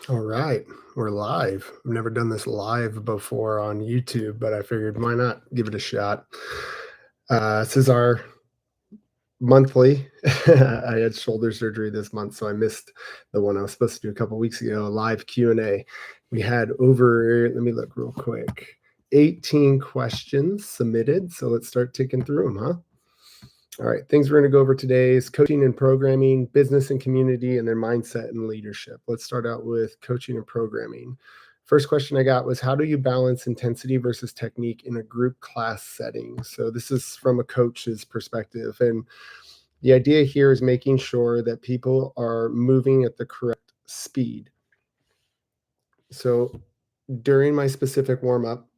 All right, we're live. I've never done this live before on YouTube, but I figured why not give it a shot. This is our monthly. I had shoulder surgery this month, so I missed the one I was supposed to do a couple weeks ago, a live Q&A. We had over, let me look real quick, 18 questions submitted. So let's start ticking through them, huh? All right, things we're going to go over today is coaching and programming, business and community, and then mindset and leadership. Let's start out with coaching and programming. First question I got was, how do you balance intensity versus technique in a group class setting? So this is from a coach's perspective. And the idea here is making sure that people are moving at the correct speed. So during my specific warm up,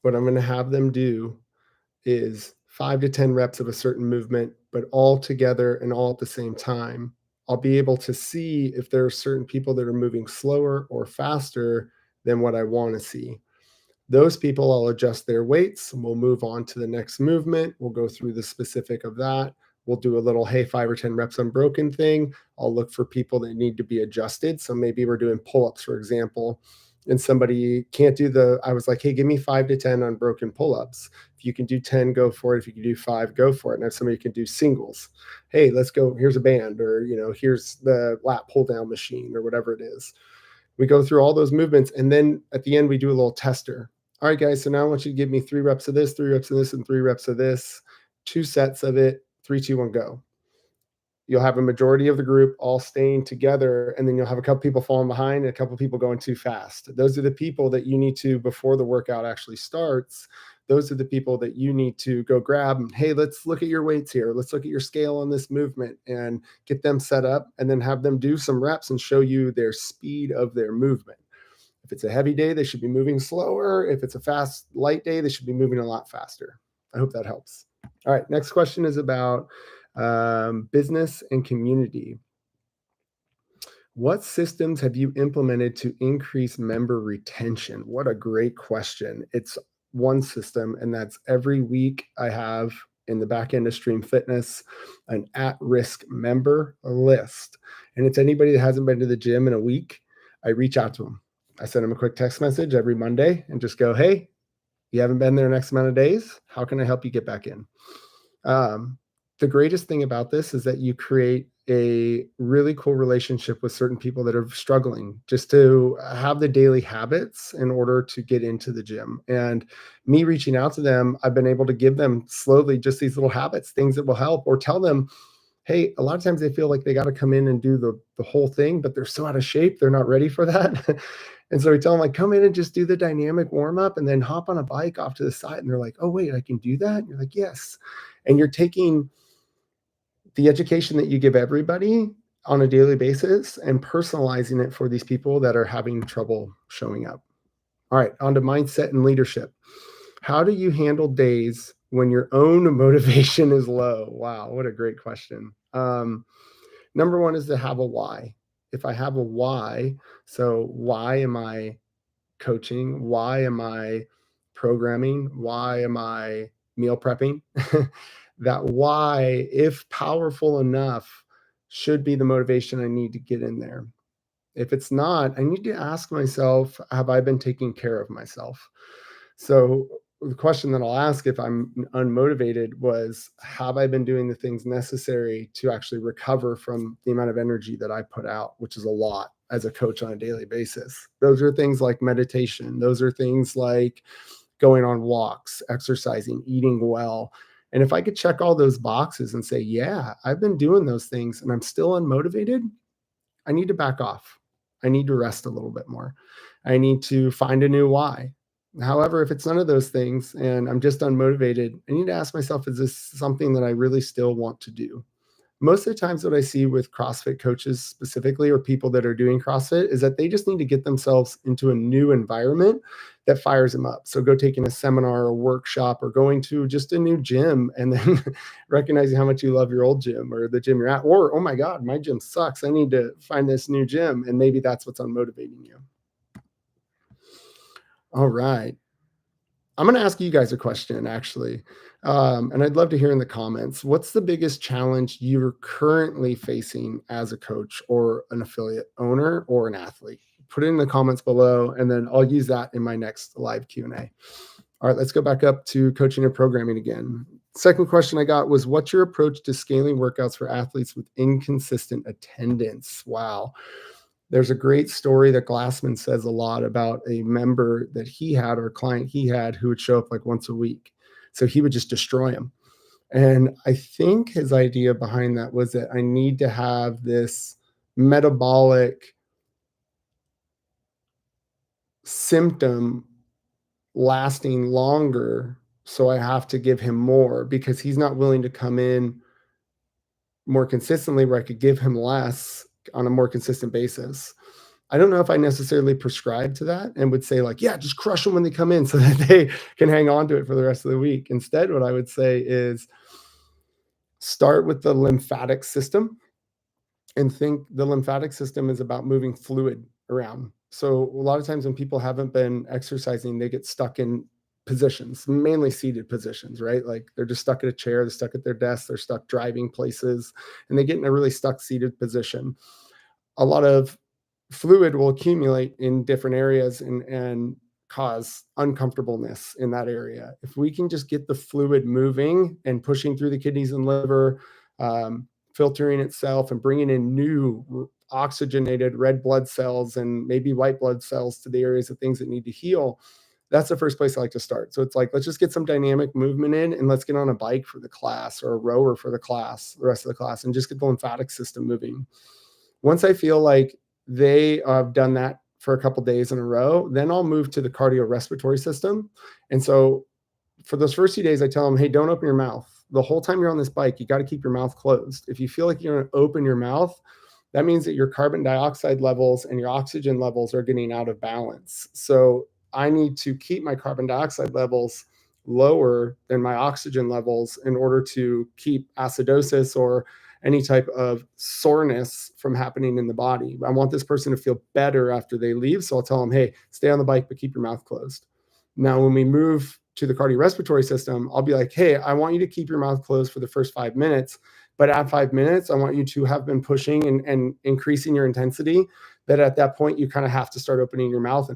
what I'm going to have them do is 5 to 10 reps of a certain movement, but all together and all at the same time. I'll be able to see if there are certain people that are moving slower or faster than what I want to see. Those people, I'll adjust their weights. We'll move on to the next movement. We'll go through the specific of that. We'll do a little, hey, 5 or 10 reps unbroken thing. I'll look for people that need to be adjusted. So maybe we're doing pull-ups, for example, and somebody can't do I was like, hey, give me 5 to 10 unbroken pull-ups. If you can do 10, go for it. If you can do 5, go for it. And if somebody can do singles, hey, let's go. Here's a band, or, here's the lat pull down machine, or whatever it is. We go through all those movements. And then at the end, we do a little tester. All right, guys, so now I want you to give me 3 reps of this, 3 reps of this, and 3 reps of this, 2 sets of it, 3, 2, 1, go. You'll have a majority of the group all staying together, and then you'll have a couple people falling behind and a couple people going too fast. Those are the people that you need to, before the workout actually starts, those are the people that you need to go grab. And, hey, let's look at your weights here. Let's look at your scale on this movement and get them set up, and then have them do some reps and show you their speed of their movement. If it's a heavy day, they should be moving slower. If it's a fast, light day, they should be moving a lot faster. I hope that helps. All right, next question is about business and community. What systems have you implemented to increase member retention? What a great question. It's one system, and that's every week I have in the back end of Stream Fitness an at-risk member list. And it's anybody that hasn't been to the gym in a week. I reach out to them. I send them a quick text message every Monday and just go, hey, you haven't been there X amount of days. How can I help you get back in? The greatest thing about this is that you create a really cool relationship with certain people that are struggling just to have the daily habits in order to get into the gym. And me reaching out to them, I've been able to give them slowly just these little habits, things that will help, or tell them, hey, a lot of times they feel like they got to come in and do the whole thing, but they're so out of shape, they're not ready for that. And so we tell them, like, come in and just do the dynamic warm up and then hop on a bike off to the side. And they're like, oh, wait, I can do that? And you're like, yes. And you're taking the education that you give everybody on a daily basis and personalizing it for these people that are having trouble showing up. All right, on to mindset and leadership. How do you handle days when your own motivation is low? Wow, what a great question. Number one is to have a why. If I have a why, so why am I coaching? Why am I programming? Why am I meal prepping? That why, if powerful enough, should be the motivation I need to get in there. If it's not, I need to ask myself, have I been taking care of myself? So the question that I'll ask if I'm unmotivated was, have I been doing the things necessary to actually recover from the amount of energy that I put out, which is a lot as a coach on a daily basis? Those are things like meditation. Those are things like going on walks, exercising, eating well. And if I could check all those boxes and say, yeah, I've been doing those things and I'm still unmotivated, I need to back off. I need to rest a little bit more. I need to find a new why. However, if it's none of those things and I'm just unmotivated, I need to ask myself, is this something that I really still want to do? Most of the times, what I see with CrossFit coaches specifically, or people that are doing CrossFit, is that they just need to get themselves into a new environment that fires them up. So go taking a seminar or workshop, or going to just a new gym, and then recognizing how much you love your old gym or the gym you're at, or, oh my God, my gym sucks, I need to find this new gym. And maybe that's what's unmotivating you. All right. I'm going to ask you guys a question, actually. And I'd love to hear in the comments, what's the biggest challenge you're currently facing as a coach or an affiliate owner or an athlete? Put it in the comments below, and then I'll use that in my next live Q&A. All right, let's go back up to coaching and programming again. Second question I got was, what's your approach to scaling workouts for athletes with inconsistent attendance? Wow. There's a great story that Glassman says a lot about a member that he had, or a client he had, who would show up like once a week. So he would just destroy him. And I think his idea behind that was that I need to have this metabolic symptom lasting longer. So I have to give him more because he's not willing to come in more consistently, where I could give him less on a more consistent basis. I don't know if I necessarily prescribe to that and would say like, yeah, just crush them when they come in so that they can hang on to it for the rest of the week. Instead, what I would say is start with the lymphatic system and think the lymphatic system is about moving fluid around. So a lot of times when people haven't been exercising, they get stuck in positions, mainly seated positions, right? Like they're just stuck at a chair, they're stuck at their desk, they're stuck driving places, and they get in a really stuck seated position. A lot of fluid will accumulate in different areas and cause uncomfortableness in that area. If we can just get the fluid moving and pushing through the kidneys and liver, filtering itself and bringing in new oxygenated red blood cells and maybe white blood cells to the areas of things that need to heal, that's the first place I like to start. So it's like, let's just get some dynamic movement in, and let's get on a bike for the class or a rower for the class, the rest of the class, and just get the lymphatic system moving. Once I feel like they have done that for a couple of days in a row, then I'll move to the cardiorespiratory system. And so for those first few days, I tell them, hey, don't open your mouth. The whole time you're on this bike, you got to keep your mouth closed. If you feel like you're going to open your mouth, that means that your carbon dioxide levels and your oxygen levels are getting out of balance. So I need to keep my carbon dioxide levels lower than my oxygen levels in order to keep acidosis or any type of soreness from happening in the body. I want this person to feel better after they leave. So I'll tell them, hey, stay on the bike, but keep your mouth closed. Now, when we move to the cardiorespiratory system, I'll be like, hey, I want you to keep your mouth closed for the first 5 minutes. But at 5 minutes, I want you to have been pushing and increasing your intensity, that at that point, you kind of have to start opening your mouth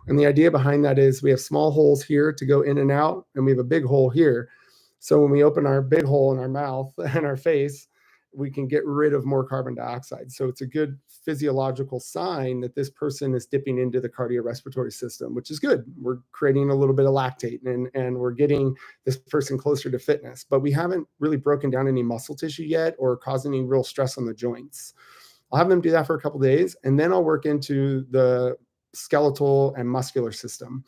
and the idea behind that is we have small holes here to go in and out, and we have a big hole here. So when we open our big hole in our mouth and our face, we can get rid of more carbon dioxide. So it's a good physiological sign that this person is dipping into the cardiorespiratory system, which is good. We're creating a little bit of lactate and we're getting this person closer to fitness, but we haven't really broken down any muscle tissue yet or caused any real stress on the joints. I'll have them do that for a couple of days, and then I'll work into the skeletal and muscular system,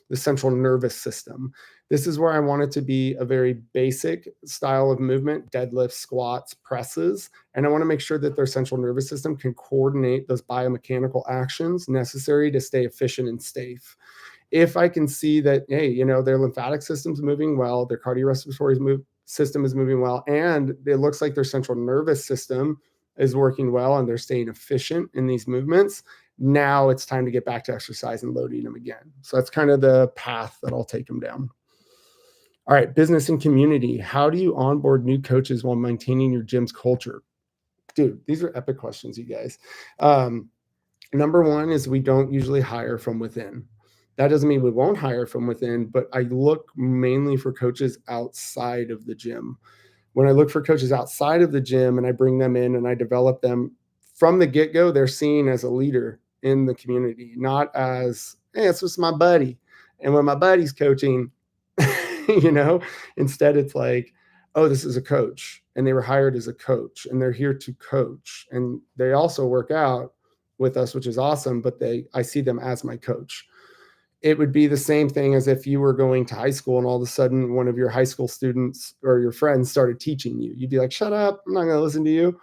the central nervous system. This is where I want it to be a very basic style of movement, deadlifts, squats, presses, and I want to make sure that their central nervous system can coordinate those biomechanical actions necessary to stay efficient and safe. If I can see that, hey, you know, their lymphatic system's moving well, their cardiorespiratory system is moving well, and it looks like their central nervous system is working well and they're staying efficient in these movements, now it's time to get back to exercise and loading them again. So that's kind of the path that I'll take them down. All right, business and community. How do you onboard new coaches while maintaining your gym's culture? Dude, these are epic questions, you guys. Number one is we don't usually hire from within. That doesn't mean we won't hire from within, but I look mainly for coaches outside of the gym. When I look for coaches outside of the gym and I bring them in and I develop them from the get-go, they're seen as a leader in the community, not as, hey, it's just my buddy. And when my buddy's coaching, you know, instead it's like, oh, this is a coach and they were hired as a coach and they're here to coach. And they also work out with us, which is awesome, but I see them as my coach. It would be the same thing as if you were going to high school and all of a sudden one of your high school students or your friends started teaching you. You'd be like, shut up, I'm not going to listen to you.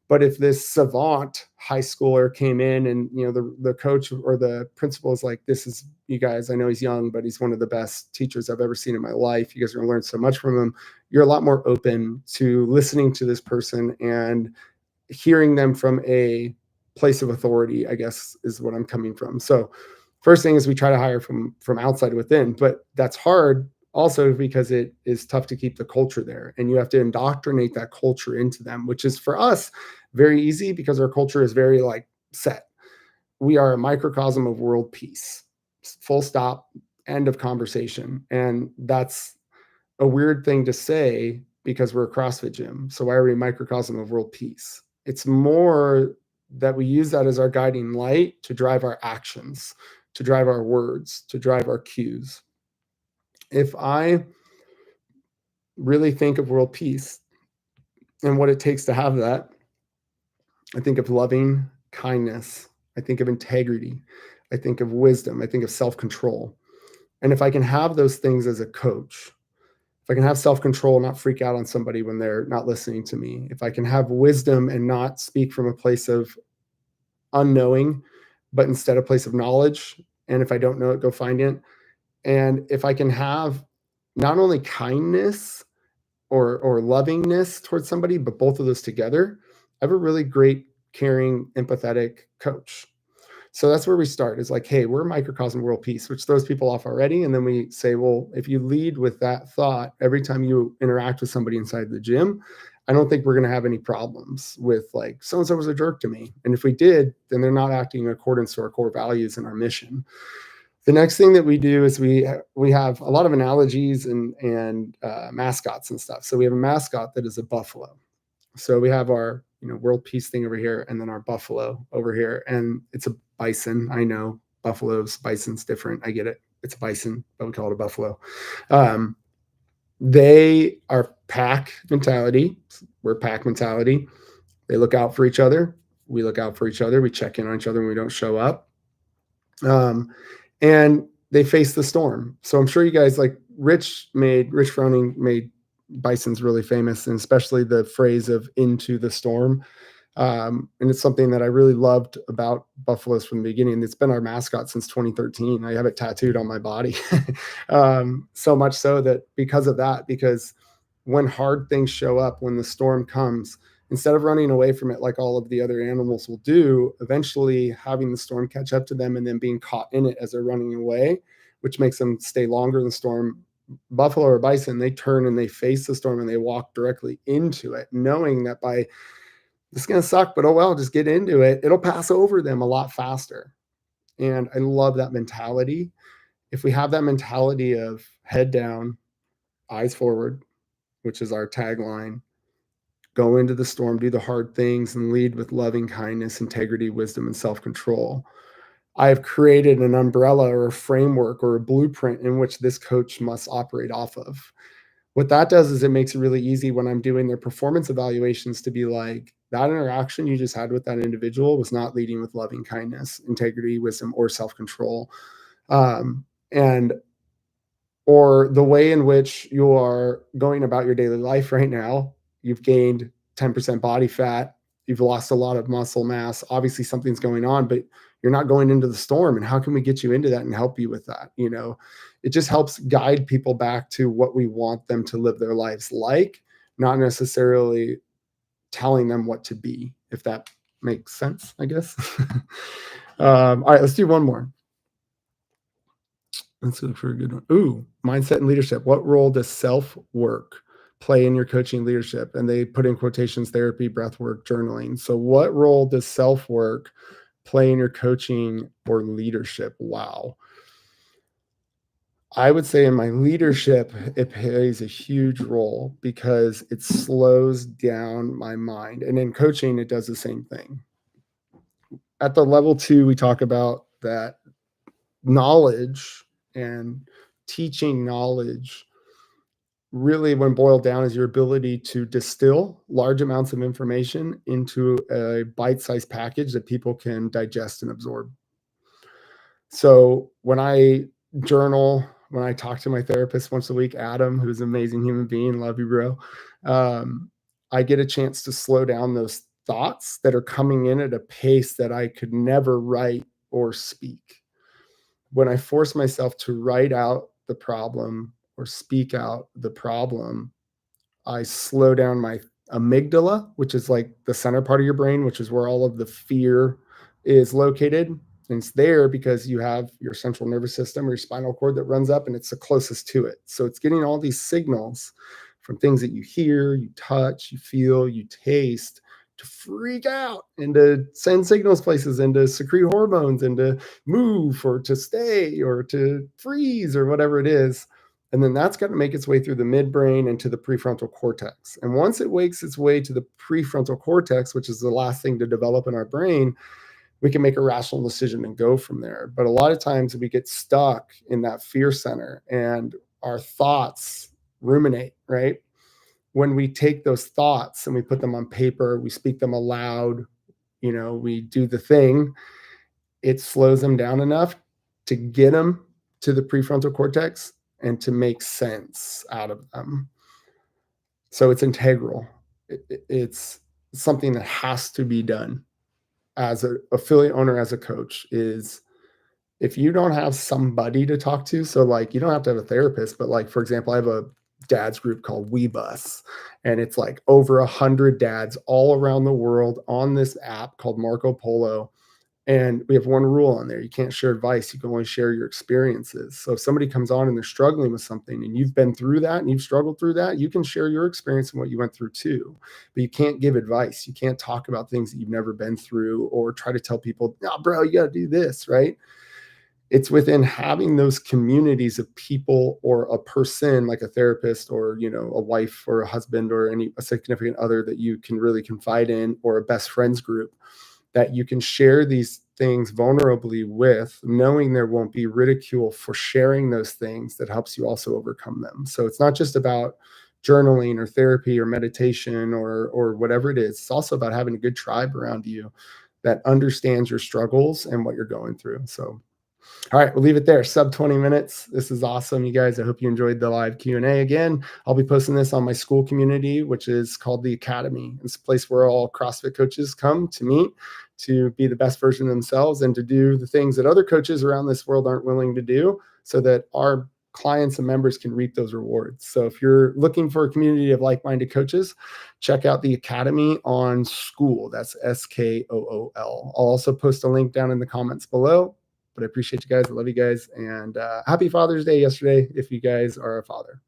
But if this savant high schooler came in and, you know, the coach or the principal is like, this is, you guys, I know he's young, but he's one of the best teachers I've ever seen in my life. You guys are going to learn so much from him. You're a lot more open to listening to this person and hearing them from a place of authority, I guess, is what I'm coming from. So first thing is we try to hire from outside within, but that's hard also because it is tough to keep the culture there. And you have to indoctrinate that culture into them, which is for us very easy because our culture is very like set. we are a microcosm of world peace. Full stop, end of conversation. And that's a weird thing to say because we're a CrossFit gym. So why are we a microcosm of world peace? It's more that we use that as our guiding light to drive our actions, to drive our words, to drive our cues. If I really think of world peace and what it takes to have that, I think of loving kindness. I think of integrity. I think of wisdom. I think of self-control. And if I can have those things as a coach, if I can have self-control, not freak out on somebody when they're not listening to me, if I can have wisdom and not speak from a place of unknowing, but instead a place of knowledge, and if I don't know it, go find it. And if I can have not only kindness or lovingness towards somebody, but both of those together, I have a really great, caring, empathetic coach. So that's where we start. Is like, hey, we're a microcosm world peace, which throws people off already. And then we say, well, if you lead with that thought every time you interact with somebody inside the gym, I don't think we're going to have any problems with like, so-and-so was a jerk to me. And if we did, then they're not acting in accordance to our core values and our mission. The next thing that we do is we have a lot of analogies and mascots and stuff. So we have a mascot that is a buffalo. So we have our world peace thing over here, and then our buffalo over here, and it's a bison. I know bison's different. I get it. It's a bison, but we call it a buffalo. They are pack mentality. We're pack mentality. They look out for each other. We look out for each other. We check in on each other when we don't show up. And they face the storm. So I'm sure you guys like Rich Froning made bisons really famous, and especially the phrase of into the storm. And it's something that I really loved about buffaloes from the beginning. It's been our mascot since 2013. I have it tattooed on my body. So much so that because when hard things show up, when the storm comes, instead of running away from it like all of the other animals will do, eventually having the storm catch up to them and then being caught in it as they're running away, which makes them stay longer in the storm. Buffalo or bison, they turn and they face the storm and they walk directly into it, knowing that by this is going to suck, but oh well, just get into it. It'll pass over them a lot faster. And I love that mentality. If we have that mentality of head down, eyes forward, which is our tagline, go into the storm, do the hard things, and lead with loving kindness, integrity, wisdom, and self-control. I have created an umbrella or a framework or a blueprint in which this coach must operate off of. What that does is it makes it really easy when I'm doing their performance evaluations to be like, that interaction you just had with that individual was not leading with loving kindness, integrity, wisdom, or self-control. And or the way in which you are going about your daily life right now, you've gained 10% body fat, you've lost a lot of muscle mass. Obviously, something's going on, but you're not going into the storm. And how can we get you into that and help you with that? It just helps guide people back to what we want them to live their lives like, not necessarily telling them what to be, if that makes sense, I guess. All right, let's do one more. Let's look for a good one. Ooh, mindset and leadership. What role does self-work play in your coaching leadership? And they put in quotations, therapy, breath work, journaling. So what role does self-work play in your coaching or leadership? Wow. I would say in my leadership, it plays a huge role because it slows down my mind. And in coaching, it does the same thing. At the level 2, we talk about that knowledge and teaching knowledge really, when boiled down, is your ability to distill large amounts of information into a bite-sized package that people can digest and absorb. So when I journal, when I talk to my therapist once a week, Adam, who's an amazing human being, love you, bro, I get a chance to slow down those thoughts that are coming in at a pace that I could never write or speak. When I force myself to write out the problem or speak out the problem, I slow down my amygdala, which is like the center part of your brain, which is where all of the fear is located. And it's there because you have your central nervous system or your spinal cord that runs up, and it's the closest to it. So it's getting all these signals from things that you hear, you touch, you feel, you taste to freak out and to send signals places and to secrete hormones and to move or to stay or to freeze or whatever it is. And then that's got to make its way through the midbrain and to the prefrontal cortex. And once it wakes its way to the prefrontal cortex, which is the last thing to develop in our brain, we can make a rational decision and go from there. But a lot of times we get stuck in that fear center and our thoughts ruminate, right? When we take those thoughts and we put them on paper, we speak them aloud, we do the thing, it slows them down enough to get them to the prefrontal cortex and to make sense out of them. So it's integral. It's something that has to be done as an affiliate owner, as a coach, is if you don't have somebody to talk to, so like you don't have to have a therapist, but like, for example, I have a dad's group called WeBus, and it's like over 100 dads all around the world on this app called Marco Polo. And we have one rule on there: you can't share advice, you can only share your experiences. So if somebody comes on and they're struggling with something and you've been through that and you've struggled through that, you can share your experience and what you went through too. But you can't give advice, you can't talk about things that you've never been through or try to tell people, no, bro, you got to do this, right? It's within having those communities of people or a person like a therapist or a wife or a husband or a significant other that you can really confide in, or a best friends group that you can share these things vulnerably with, knowing there won't be ridicule for sharing those things, that helps you also overcome them. So it's not just about journaling or therapy or meditation or whatever it is. It's also about having a good tribe around you that understands your struggles and what you're going through. So all right, we'll leave it there. Sub 20 minutes. This is awesome, you guys. I hope you enjoyed the live Q&A. Again, I'll be posting this on my school community, which is called the Academy. It's a place where all CrossFit coaches come to meet, to be the best version of themselves and to do the things that other coaches around this world aren't willing to do, so that our clients and members can reap those rewards. So if you're looking for a community of like-minded coaches, check out the Academy on Skool. That's Skool. I'll also post a link down in the comments below. But I appreciate you guys. I love you guys. And happy Father's Day yesterday if you guys are a father.